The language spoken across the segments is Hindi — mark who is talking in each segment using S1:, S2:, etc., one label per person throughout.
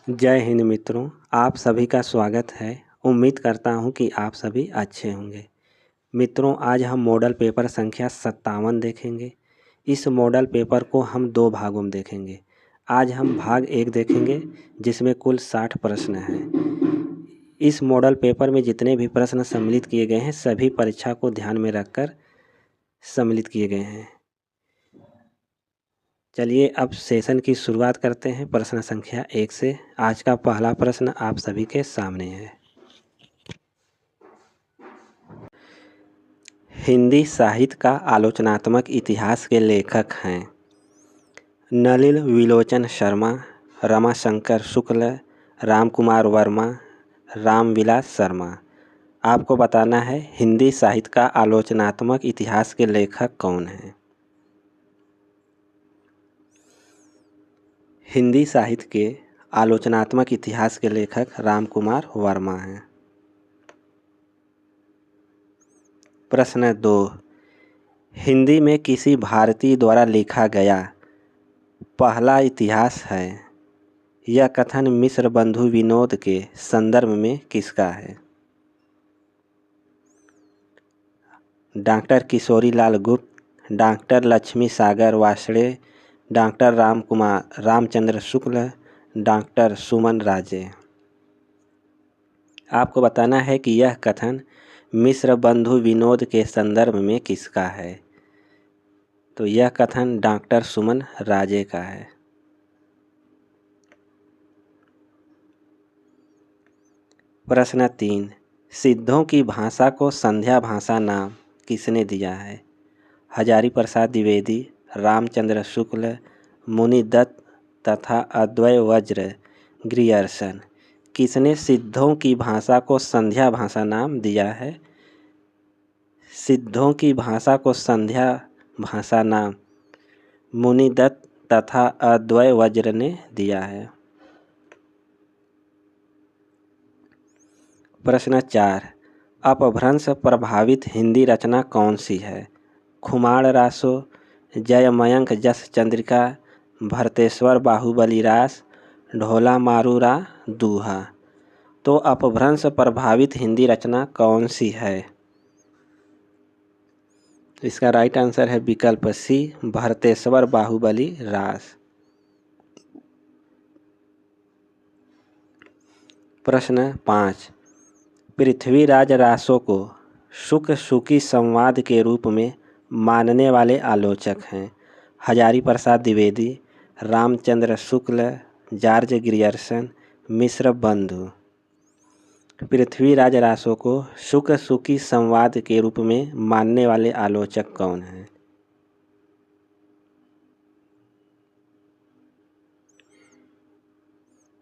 S1: जय हिंद मित्रों, आप सभी का स्वागत है। उम्मीद करता हूं कि आप सभी अच्छे होंगे। मित्रों, आज हम मॉडल पेपर संख्या 57 देखेंगे। इस मॉडल पेपर को हम 2 भागों में देखेंगे। आज हम भाग 1 देखेंगे जिसमें कुल 60 प्रश्न हैं। इस मॉडल पेपर में जितने भी प्रश्न सम्मिलित किए गए हैं सभी परीक्षा को ध्यान में रखकर सम्मिलित किए गए हैं। चलिए अब सेशन की शुरुआत करते हैं प्रश्न संख्या 1 से। आज का पहला प्रश्न आप सभी के सामने है। हिंदी साहित्य का आलोचनात्मक इतिहास के लेखक हैं नलिन विलोचन शर्मा, रमाशंकर शुक्ल, रामकुमार वर्मा, रामविलास शर्मा। आपको बताना है हिंदी साहित्य का आलोचनात्मक इतिहास के लेखक कौन हैं। हिंदी साहित्य के आलोचनात्मक इतिहास के लेखक रामकुमार वर्मा हैं। प्रश्न 2, हिंदी में किसी भारतीय द्वारा लिखा गया पहला इतिहास है। यह कथन मिश्र बंधु विनोद के संदर्भ में किसका है। डॉक्टर किशोरी लाल गुप्त, डॉक्टर लक्ष्मी सागर वार्ष्णेय, डॉक्टर रामचंद्र शुक्ल, डॉक्टर सुमन राजे। आपको बताना है कि यह कथन मिश्र बंधु विनोद के संदर्भ में किसका है। तो यह कथन डॉक्टर सुमन राजे का है। प्रश्न 3, सिद्धों की भाषा को संध्या भाषा नाम किसने दिया है। हजारी प्रसाद द्विवेदी, रामचंद्र शुक्ल, मुनिदत्त तथा अद्वैय वज्र ग्रियर्सन। किसने सिद्धों की भाषा को संध्या भाषा नाम दिया है। सिद्धों की भाषा को संध्या भाषा नाम मुनिदत्त तथा अद्वैय वज्र ने दिया है। प्रश्न 4, अपभ्रंश प्रभावित हिंदी रचना कौन सी है। खुमाण रासो, जयमयंक जस चंद्रिका, भरतेश्वर बाहुबली रास, ढोला मारूरा दूहा। तो अपभ्रंश प्रभावित हिंदी रचना कौन सी है। इसका राइट आंसर है विकल्प सी, भरतेश्वर बाहुबली रास। प्रश्न 5, पृथ्वीराज रासो को शुक शुकी संवाद के रूप में मानने वाले आलोचक हैं। हजारी प्रसाद द्विवेदी, रामचंद्र शुक्ल, जॉर्ज ग्रियर्सन, मिश्र बंधु। पृथ्वीराज रासो को शुक शुकी संवाद के रूप में मानने वाले आलोचक कौन हैं।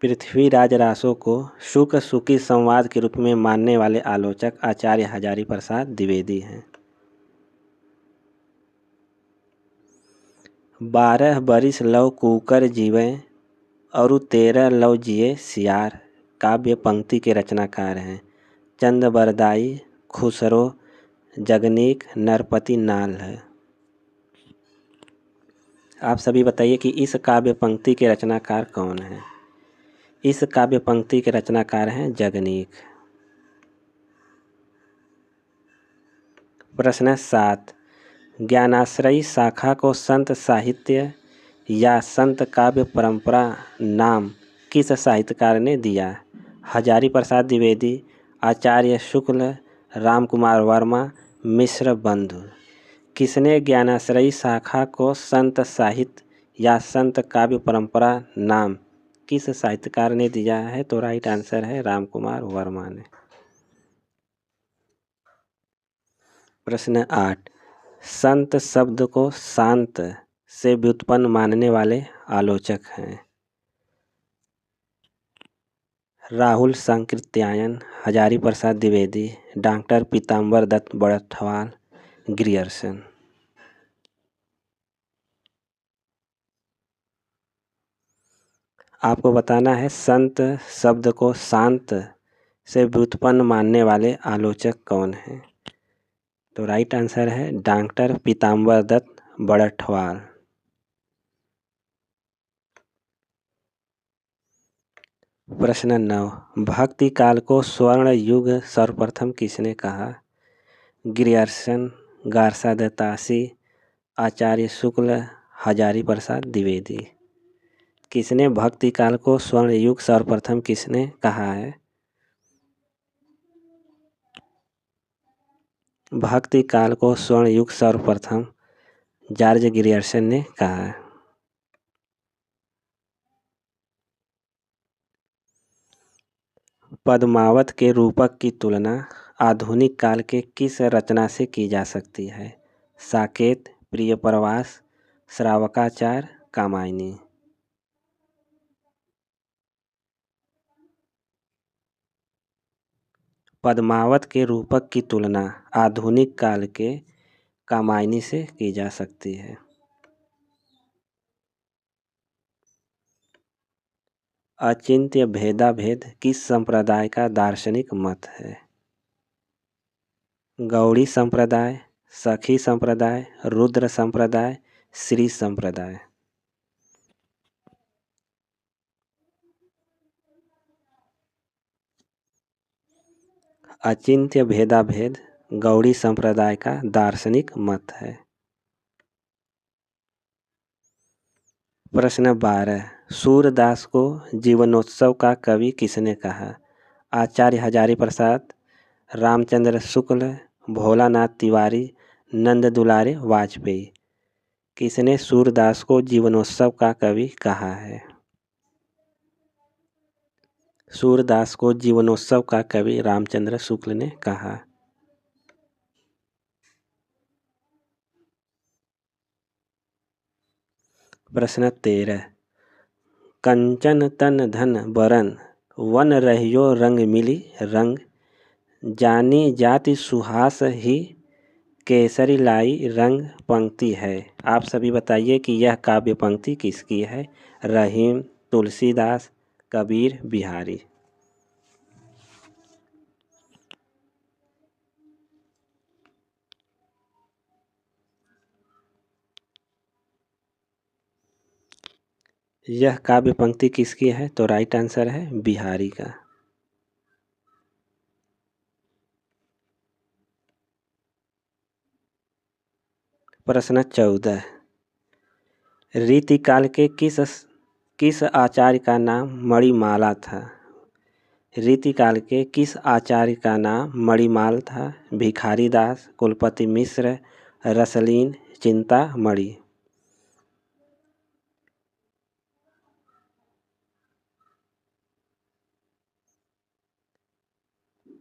S1: पृथ्वीराज रासो को शुक शुकी संवाद के रूप में मानने वाले आलोचक आचार्य हजारी प्रसाद द्विवेदी हैं। 12 बरिस लव कुकर जीवे और 13 लव जिए सियार काव्य पंक्ति के रचनाकार हैं चंद बरदाई, खुसरो, जगनीक, नरपति नाल है। आप सभी बताइए कि इस काव्य पंक्ति के रचनाकार कौन है। इस काव्य पंक्ति के रचनाकार हैं जगनीक। प्रश्न 7, ज्ञानाश्रयी शाखा को संत साहित्य या संत काव्य परंपरा नाम किस साहित्यकार ने दिया। हजारी प्रसाद द्विवेदी, आचार्य शुक्ल, रामकुमार वर्मा, मिश्र बंधु। किसने ज्ञानाश्रयी शाखा को संत साहित्य या संत काव्य परंपरा नाम किस साहित्यकार ने दिया है। तो राइट आंसर है रामकुमार वर्मा ने। प्रश्न 8, संत शब्द को शांत से व्युत्पन्न मानने वाले आलोचक हैं। राहुल सांकृत्यायन, हजारी प्रसाद द्विवेदी, डॉक्टर पीताम्बर दत्त बड़ठवाल, ग्रियर्सन। आपको बताना है संत शब्द को शांत से व्युत्पन्न मानने वाले आलोचक कौन हैं। तो राइट आंसर है डॉक्टर पीताम्बर दत्त बड़ठवाल। प्रश्न 9, भक्ति काल को स्वर्ण युग सर्वप्रथम किसने कहा? ग्रियर्सन, गारसा दत्तासी, आचार्य शुक्ल, हजारी प्रसाद द्विवेदी। किसने भक्ति काल को स्वर्ण युग सर्वप्रथम किसने कहा है? भक्ति काल को स्वर्ण युग सर्वप्रथम जॉर्ज ग्रियर्सन ने कहा है। पद्मावत के रूपक की तुलना आधुनिक काल के किस रचना से की जा सकती है? साकेत, प्रियप्रवास, श्रावकाचार, कामायनी। पद्मावत के रूपक की तुलना आधुनिक काल के कामायनी से की जा सकती है। अचिंत्य भेदाभेद किस संप्रदाय का दार्शनिक मत है? गौड़ी संप्रदाय, सखी संप्रदाय, रुद्र संप्रदाय, श्री संप्रदाय। अचिंत्य भेदाभेद गौड़ी संप्रदाय का दार्शनिक मत है। प्रश्न 12, सूरदास को जीवनोत्सव का कवि किसने कहा? आचार्य हजारी प्रसाद, रामचंद्र शुक्ल, भोलानाथ तिवारी, नंद दुलारे वाजपेयी। किसने सूरदास को जीवनोत्सव का कवि कहा है? सूरदास को जीवनोत्सव का कवि रामचंद्र शुक्ल ने कहा। प्रश्न 13, कंचन तन धन बरन वन रहियो रंग मिली रंग, जानी जाति सुहास ही केसरी लाई रंग पंक्ति है। आप सभी बताइए कि यह काव्य पंक्ति किसकी है? रहीम, तुलसीदास, कबीर, बिहारी। यह काव्य पंक्ति किसकी है? तो राइट आंसर है बिहारी का। प्रश्न 14, रीतिकाल के किस आचार्य का नाम मणिमाला था? रीतिकाल के किस आचार्य का नाम मणिमाल था? भिखारी दास, कुलपति मिश्र, रसलीन, चिंतामणि।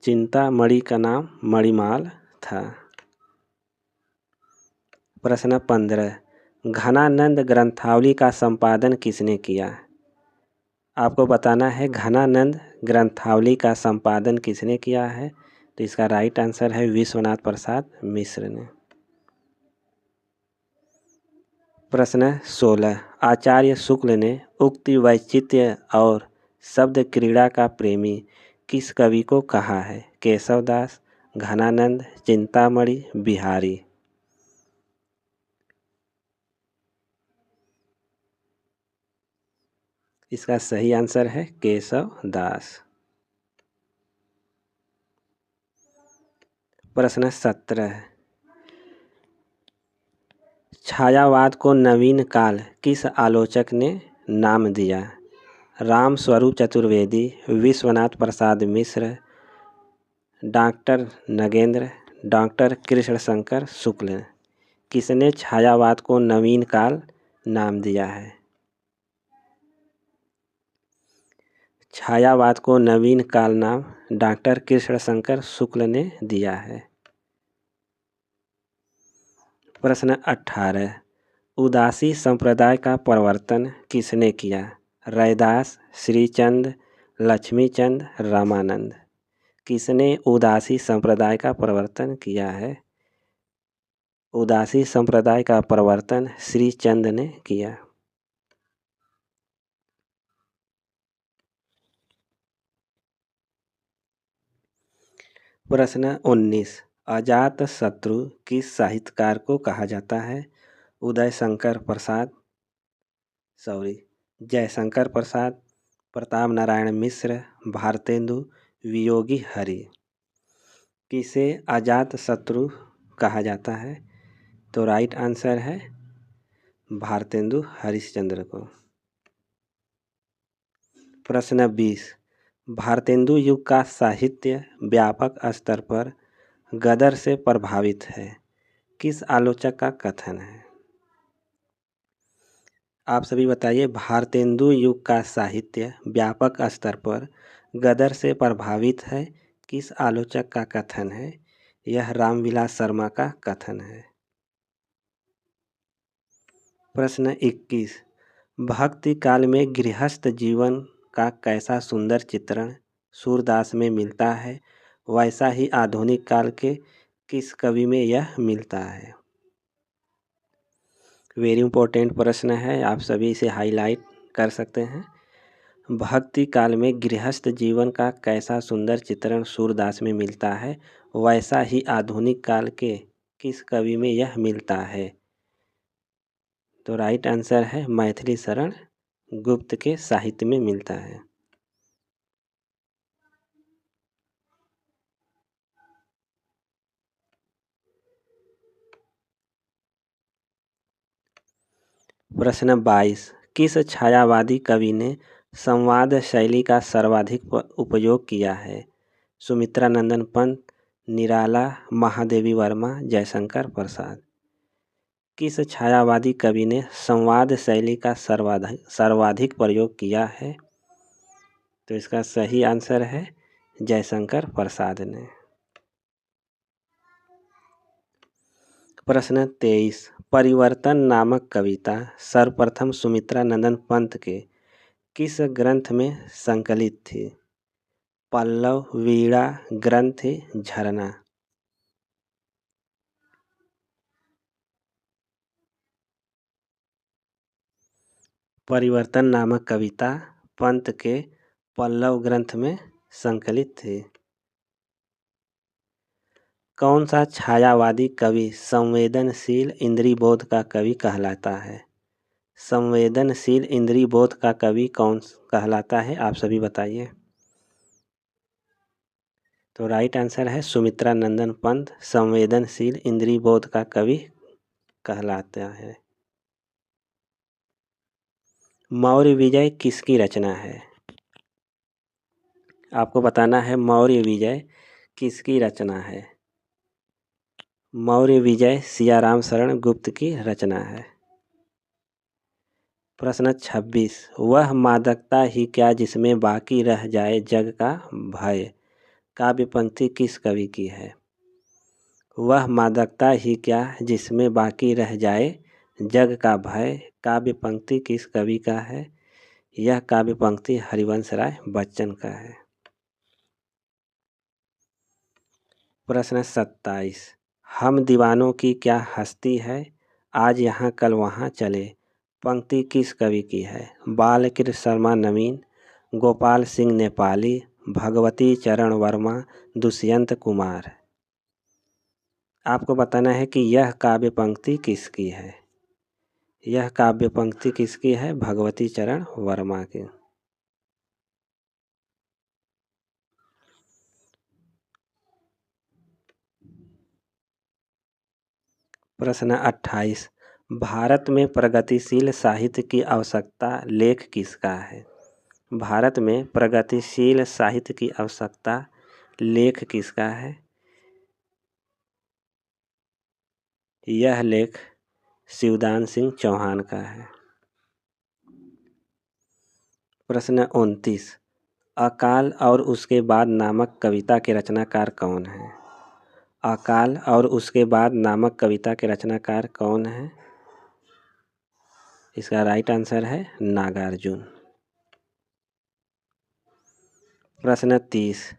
S1: चिंतामणि का नाम मणिमाल था। प्रश्न 15, घनानंद ग्रंथावली का संपादन किसने किया? आपको बताना है घनानंद ग्रंथावली का संपादन किसने किया है? तो इसका राइट आंसर है विश्वनाथ प्रसाद मिश्र ने। प्रश्न 16, आचार्य शुक्ल ने उक्ति वैचित्र्य और शब्द क्रीड़ा का प्रेमी किस कवि को कहा है? केशवदास, घनानंद, चिंतामणि, बिहारी। इसका सही आंसर है केशवदास। प्रश्न 17, छायावाद को नवीन काल किस आलोचक ने नाम दिया? राम स्वरूप चतुर्वेदी, विश्वनाथ प्रसाद मिश्र, डॉक्टर नगेंद्र, डॉक्टर कृष्णशंकर शुक्ल। किसने छायावाद को नवीन काल नाम दिया है? छायावाद को नवीन काल नाम डॉक्टर कृष्णशंकर शुक्ल ने दिया है। प्रश्न 18, उदासी संप्रदाय का प्रवर्तन किसने किया? रैदास, श्रीचंद, लक्ष्मीचंद, रामानंद। किसने उदासी संप्रदाय का प्रवर्तन किया है? उदासी संप्रदाय का प्रवर्तन श्रीचंद ने किया। प्रश्न 19, अजात शत्रु किस साहित्यकार को कहा जाता है? जयशंकर प्रसाद, प्रताप नारायण मिश्र, भारतेंदु, वियोगी हरि। किसे अजात शत्रु कहा जाता है? तो राइट आंसर है भारतेंदु हरिश्चंद्र को। प्रश्न 20, भारतेंदु युग का साहित्य व्यापक स्तर पर गदर से प्रभावित है, किस आलोचक का कथन है? आप सभी बताइए, भारतेंदु युग का साहित्य व्यापक स्तर पर गदर से प्रभावित है, किस आलोचक का कथन है? यह रामविलास शर्मा का कथन है। प्रश्न 21, भक्ति काल में गृहस्थ जीवन का कैसा सुंदर चित्रण सूरदास में मिलता है, वैसा ही आधुनिक काल के किस कवि में यह मिलता है? वेरी इंपॉर्टेंट प्रश्न है, आप सभी इसे हाईलाइट कर सकते हैं। भक्ति काल में गृहस्थ जीवन का कैसा सुंदर चित्रण सूरदास में मिलता है, वैसा ही आधुनिक काल के किस कवि में यह मिलता है? तो राइट आंसर है मैथिली शरण गुप्त के साहित्य में मिलता है। प्रश्न 22, किस छायावादी कवि ने संवाद शैली का सर्वाधिक उपयोग किया है? सुमित्रा नंदन पंत, निराला, महादेवी वर्मा, जयशंकर प्रसाद। किस छायावादी कवि ने संवाद शैली का सर्वाधिक प्रयोग किया है? तो इसका सही आंसर है जयशंकर प्रसाद ने। प्रश्न 23, परिवर्तन नामक कविता सर्वप्रथम सुमित्रा नंदन पंत के किस ग्रंथ में संकलित थी? पल्लव, वीणा, ग्रंथ, झरना। परिवर्तन नामक कविता पंत के पल्लव ग्रंथ में संकलित थी। कौन सा छायावादी कवि संवेदनशील इंद्रियबोध का कवि कहलाता है? संवेदनशील इंद्रियबोध का कवि कौन कहलाता है? आप सभी बताइए। तो राइट आंसर है सुमित्रा नंदन पंत संवेदनशील इंद्रियबोध का कवि कहलाता है। मौर्य विजय किसकी रचना है? आपको बताना है मौर्य विजय किसकी रचना है। मौर्य विजय सियाराम शरण गुप्त की रचना है। प्रश्न 26, वह मादकता ही क्या जिसमें बाकी रह जाए जग का भय, काव्य पंक्ति किस कवि की है? वह मादकता ही क्या जिसमें बाकी रह जाए जग का भय, काव्य पंक्ति किस कवि का है? यह काव्य पंक्ति हरिवंश राय बच्चन का है। प्रश्न 27, हम दीवानों की क्या हस्ती है, आज यहाँ कल वहाँ चले, पंक्ति किस कवि की है? बालकृष्ण शर्मा नवीन, गोपाल सिंह नेपाली, भगवती चरण वर्मा, दुष्यंत कुमार। आपको बताना है कि यह काव्य पंक्ति किसकी है। यह काव्य पंक्ति किसकी है? भगवती चरण वर्मा की। प्रश्न 28, भारत में प्रगतिशील साहित्य की आवश्यकता लेख किसका है? भारत में प्रगतिशील साहित्य की आवश्यकता लेख किसका है? यह लेख शिवदान सिंह चौहान का है। प्रश्न 29, अकाल और उसके बाद नामक कविता के रचनाकार कौन है? अकाल और उसके बाद नामक कविता के रचनाकार कौन है? इसका राइट आंसर है नागार्जुन। प्रश्न 30,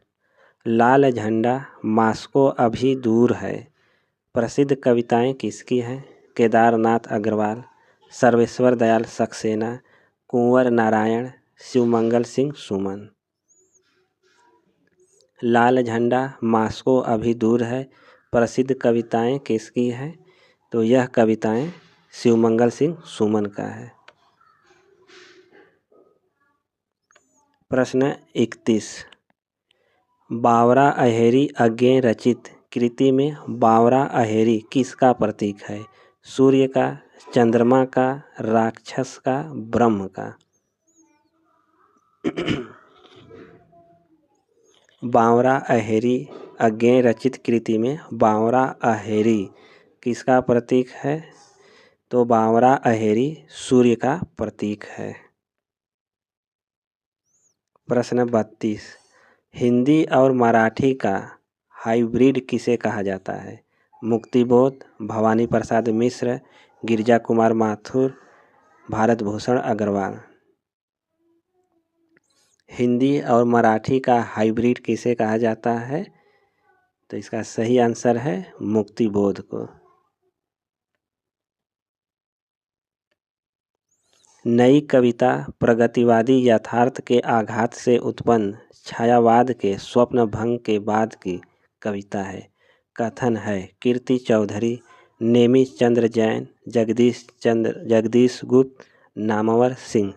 S1: लाल झंडा मास्को अभी दूर है, प्रसिद्ध कविताएं किसकी हैं? केदारनाथ अग्रवाल, सर्वेश्वर दयाल सक्सेना, कुंवर नारायण, शिवमंगल सिंह सुमन। लाल झंडा मास्को अभी दूर है प्रसिद्ध कविताएं किसकी हैं? तो यह कविताएं शिवमंगल सिंह सुमन का है। प्रश्न 31। बावरा अहेरी अज्ञे रचित कृति में बावरा अहेरी किसका प्रतीक है? सूर्य का, चंद्रमा का, राक्षस का, ब्रह्म का? बावरा अहेरी अज्ञे रचित कृति में बावरा अहेरी किसका प्रतीक है? तो बावरा अहेरी सूर्य का प्रतीक है। प्रश्न 32। हिंदी और मराठी का हाइब्रिड किसे कहा जाता है? मुक्तिबोध, भवानी प्रसाद मिश्र, गिरिजा कुमार माथुर, भारत भूषण अग्रवाल? हिंदी और मराठी का हाइब्रिड किसे कहा जाता है? तो इसका सही आंसर है मुक्तिबोध को। नई कविता प्रगतिवादी यथार्थ के आघात से उत्पन्न छायावाद के स्वप्न भंग के बाद की कविता है। कथन है कीर्ति चौधरी, नेमी चंद्र जैन, जगदीश गुप्त, नामवर सिंह?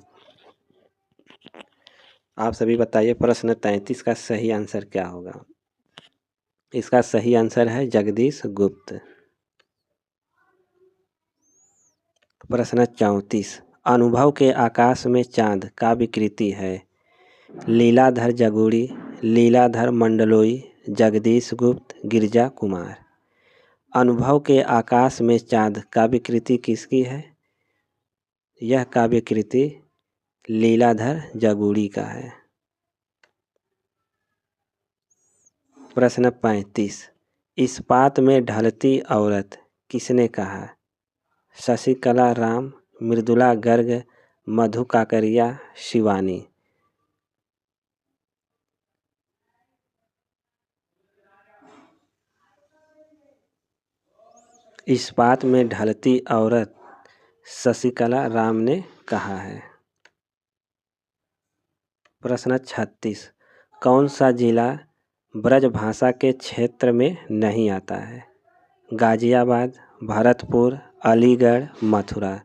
S1: आप सभी बताइए प्रश्न 33 का सही आंसर क्या होगा? इसका सही आंसर है जगदीश गुप्त। प्रश्न 34। अनुभव के आकाश में चांद काव्य कृति है। लीलाधर जगूड़ी, लीलाधर मंडलोई, जगदीश गुप्त, गिरिजा कुमार? अनुभव के आकाश में चांद काव्य कृति किसकी है? यह काव्य कृति लीलाधर जगूड़ी का है। प्रश्न 35। इस्पात में ढलती औरत किसने कहा? शशिकला राम, मृदुला गर्ग, मधु काकरिया, शिवानी? इस्पात में ढलती औरत शशिकला राम ने कहा है। प्रश्न 36। कौन सा जिला ब्रजभाषा के क्षेत्र में नहीं आता है? गाजियाबाद, भरतपुर, अलीगढ़, मथुरा?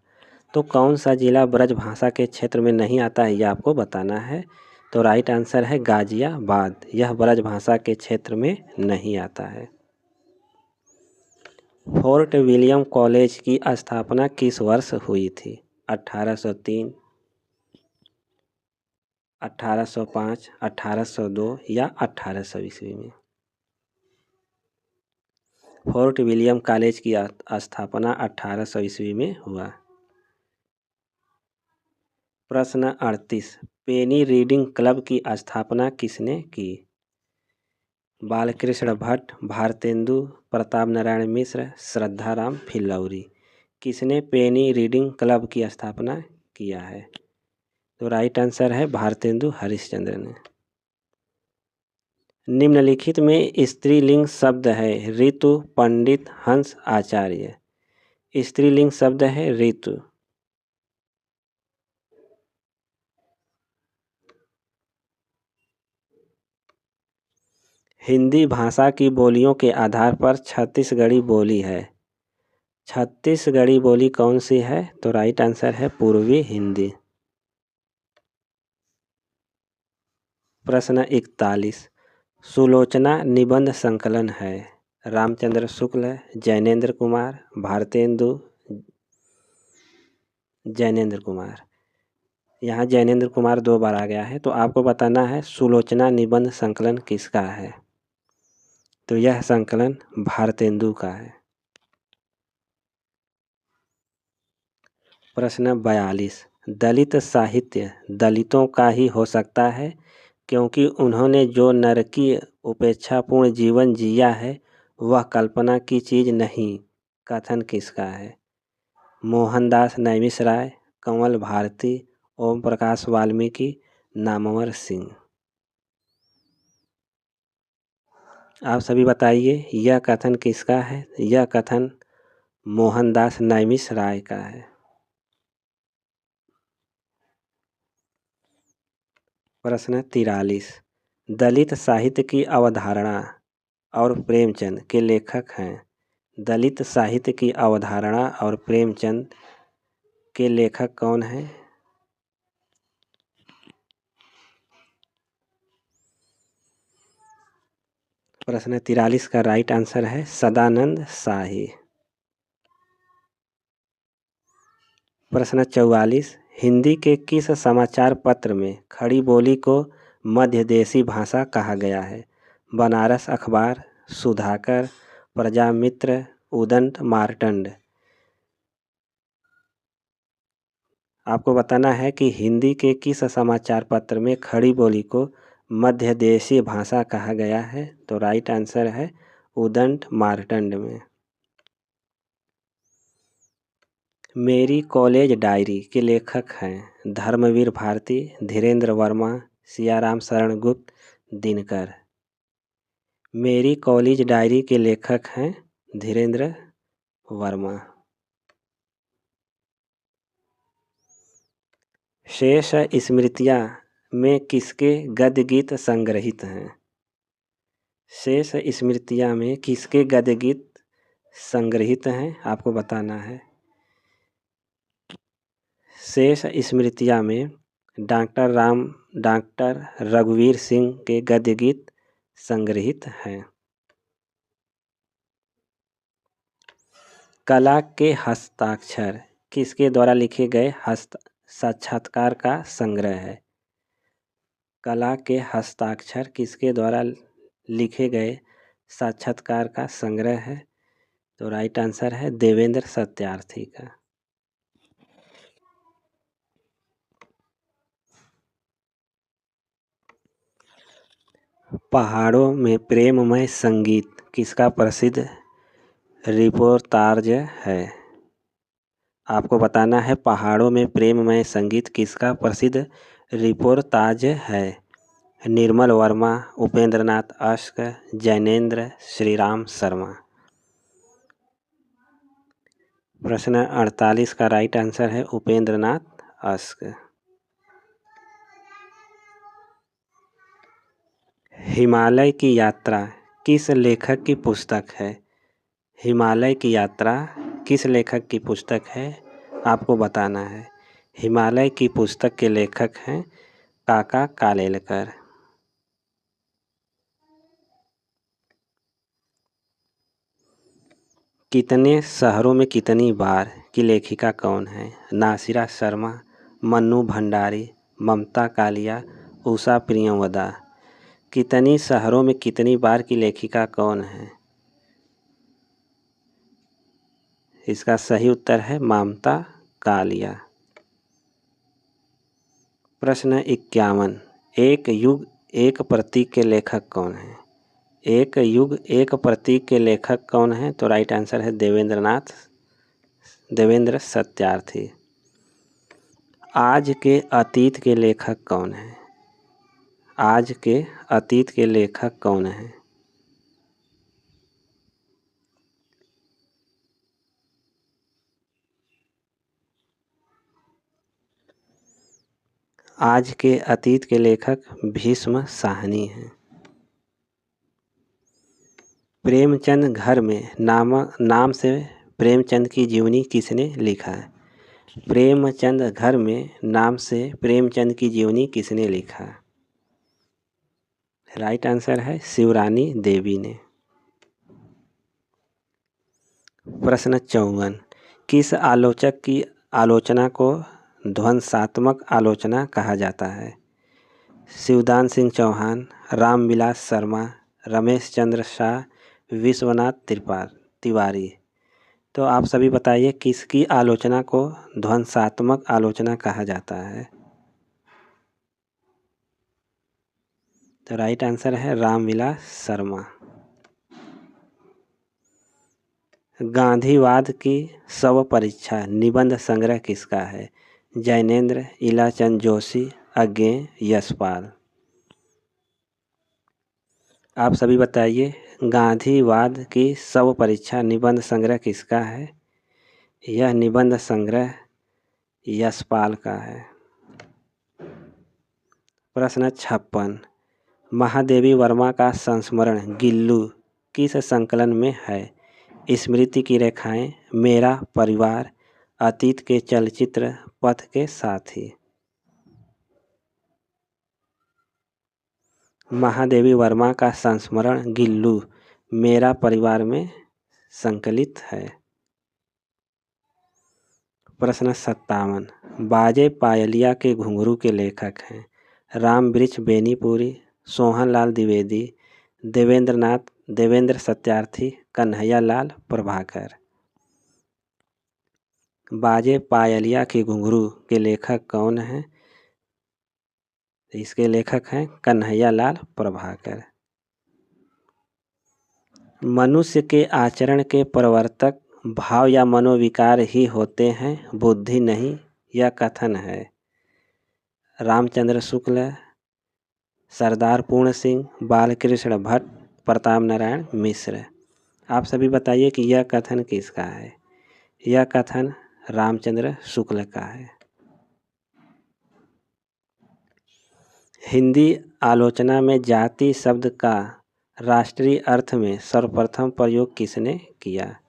S1: तो कौन सा जिला ब्रजभाषा के क्षेत्र में नहीं आता है यह आपको बताना है। तो राइट आंसर है गाजियाबाद, यह ब्रजभाषा के क्षेत्र में नहीं आता है। फोर्ट विलियम कॉलेज की स्थापना किस वर्ष हुई थी? 1803, 1805, 1802 या 1800 ईस्वी में? फोर्ट विलियम कॉलेज की स्थापना 1800 ईस्वी में हुआ। प्रश्न 38। पेनी रीडिंग क्लब की स्थापना किसने की? बालकृष्ण भट्ट, भारतेंदु, प्रताप नारायण मिश्र, श्रद्धाराम फिल्लौरी? किसने पेनी रीडिंग क्लब की स्थापना किया है? तो राइट आंसर है भारतेंदु हरिश्चंद्र ने। निम्नलिखित में स्त्रीलिंग शब्द है ऋतु, पंडित, हंस, आचार्य? स्त्रीलिंग शब्द है ऋतु। हिंदी भाषा की बोलियों के आधार पर छत्तीसगढ़ी बोली है। छत्तीसगढ़ी बोली कौन सी है? तो राइट आंसर है पूर्वी हिंदी। प्रश्न 41। सुलोचना निबंध संकलन है। रामचंद्र शुक्ल, जैनेन्द्र कुमार, भारतेंदु, जैनेन्द्र कुमार? यहाँ जैनेन्द्र कुमार 2 बार आ गया है, तो आपको बताना है सुलोचना निबंध संकलन किसका है? तो यह संकलन भारतेंदु का है। प्रश्न 42। दलित साहित्य दलितों का ही हो सकता है क्योंकि उन्होंने जो नरकीय उपेक्षापूर्ण जीवन जिया है वह कल्पना की चीज नहीं। कथन किसका है? मोहनदास नैमिषारण्य, कंवल भारती, ओम प्रकाश वाल्मीकि, नामवर सिंह? आप सभी बताइए यह कथन किसका है? यह कथन मोहनदास नैमिषारण्य का है। प्रश्न 43। दलित साहित्य की अवधारणा और प्रेमचंद के लेखक हैं। दलित साहित्य की अवधारणा और प्रेमचंद के लेखक कौन हैं? प्रश्न 43 का राइट आंसर है सदानंद शाही। प्रश्न 44, हिंदी के किस समाचार पत्र में खड़ी बोली को मध्यदेशी भाषा कहा गया है? बनारस अखबार, सुधाकर, प्रजामित्र, उदंत, मार्तंड। आपको बताना है कि हिंदी के किस समाचार पत्र में खड़ी बोली को मध्यदेशी भाषा कहा गया है। तो राइट आंसर है उदंत मार्तंड में। मेरी कॉलेज डायरी के लेखक हैं धर्मवीर भारती, धीरेन्द्र वर्मा, सियाराम शरण गुप्त, दिनकर। मेरी कॉलेज डायरी के लेखक हैं धीरेन्द्र वर्मा। शेष स्मृतियाँ में किसके गद्य गीत संग्रहित हैं? शेष स्मृतियाँ में किसके गद्य गीत संग्रहित हैं? आपको बताना है। शेष स्मृतियाँ में डॉक्टर रघुवीर सिंह के गद्य गीत संग्रहित हैं। कला के हस्ताक्षर किसके द्वारा लिखे गए साक्षात्कार का संग्रह है? कला के हस्ताक्षर किसके द्वारा लिखे गए साक्षात्कार का संग्रह है? तो राइट आंसर है देवेंद्र सत्यार्थी का। पहाड़ों में प्रेममय संगीत किसका प्रसिद्ध रिपोर्ताज है? आपको बताना है पहाड़ों में प्रेममय संगीत किसका प्रसिद्ध रिपोर्ताज है? निर्मल वर्मा, उपेंद्रनाथ अश्क, जैनेन्द्र, श्रीराम शर्मा। प्रश्न 48 का राइट आंसर है उपेंद्रनाथ अश्क। हिमालय की यात्रा किस लेखक की पुस्तक है? हिमालय की यात्रा किस लेखक की पुस्तक है? आपको बताना है। हिमालय की पुस्तक के लेखक हैं काका कालेलकर। कितने शहरों में कितनी बार की लेखिका कौन है? नासिरा शर्मा, मन्नू भंडारी, ममता कालिया, उषा प्रियंवदा। कितनी शहरों में कितनी बार की लेखिका कौन है? इसका सही उत्तर है ममता कालिया। प्रश्न 51, एक युग एक प्रतीक के लेखक कौन है? एक युग एक प्रतीक के लेखक कौन है? तो राइट आंसर है देवेंद्र सत्यार्थी। आज के अतीत के लेखक कौन है? आज के अतीत के लेखक कौन है? आज के अतीत के लेखक भीष्म साहनी हैं। प्रेमचंद घर में नाम से प्रेमचंद की जीवनी किसने लिखा है? प्रेमचंद घर में नाम से प्रेमचंद की जीवनी किसने लिखा? राइट आंसर है शिवरानी देवी ने। प्रश्न 54, किस आलोचक की आलोचना को ध्वंसात्मक आलोचना कहा जाता है? शिवदान सिंह चौहान, रामविलास शर्मा, रमेश चंद्र शाह, विश्वनाथ तिवारी। तो आप सभी बताइए किसकी आलोचना को ध्वंसात्मक आलोचना कहा जाता है? तो राइट आंसर है रामविलास शर्मा। गांधीवाद की शव परीक्षा निबंध संग्रह किसका है? जैनेन्द्र, इलाचंद जोशी, अज्ञेय, यशपाल। आप सभी बताइए गांधीवाद की शव परीक्षा निबंध संग्रह किसका है? यह निबंध संग्रह यशपाल का है। प्रश्न 56, महादेवी वर्मा का संस्मरण गिल्लू किस संकलन में है? स्मृति की रेखाएं, मेरा परिवार, अतीत के चलचित्र, पथ के साथी। महादेवी वर्मा का संस्मरण गिल्लू मेरा परिवार में संकलित है। प्रश्न 57। बाजे पायलिया के घुंघरू के लेखक हैं राम वृक्ष बेनीपुरी, सोहनलाल द्विवेदी, देवेंद्र सत्यार्थी, कन्हैया लाल प्रभाकर। बाजे पायलिया के घुंघरू के लेखक कौन हैं? इसके लेखक हैं कन्हैया लाल प्रभाकर। मनुष्य के आचरण के प्रवर्तक भाव या मनोविकार ही होते हैं, बुद्धि नहीं, यह कथन है। रामचंद्र शुक्ल, सरदार पूर्ण सिंह, बालकृष्ण भट्ट, प्रताप नारायण मिश्र। आप सभी बताइए कि यह कथन किसका है? यह कथन रामचंद्र शुक्ल का है। हिंदी आलोचना में जाति शब्द का राष्ट्रीय अर्थ में सर्वप्रथम प्रयोग किसने किया?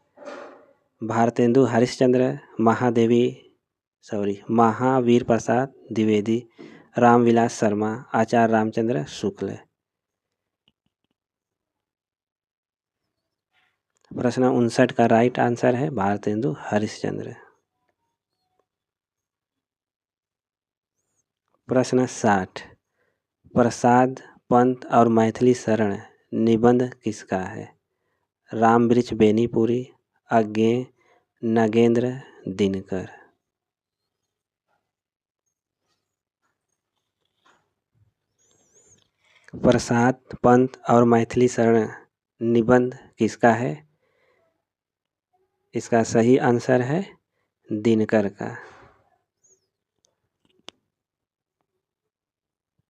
S1: भारतेंदु हरिश्चंद्र, महावीर प्रसाद द्विवेदी, रामविलास शर्मा, आचार्य रामचंद्र शुक्ल। प्रश्न 59 का राइट आंसर है भारतेंदु हरिश्चंद्र। प्रश्न 60। प्रसाद पंत और मैथिली शरण निबंध किसका है? राम वृक्ष बेनीपुरी, अज्ञेय, नगेंद्र दिनकर। प्रसाद पंत और मैथिली शरण निबंध किसका है? इसका सही आंसर है दिनकर का।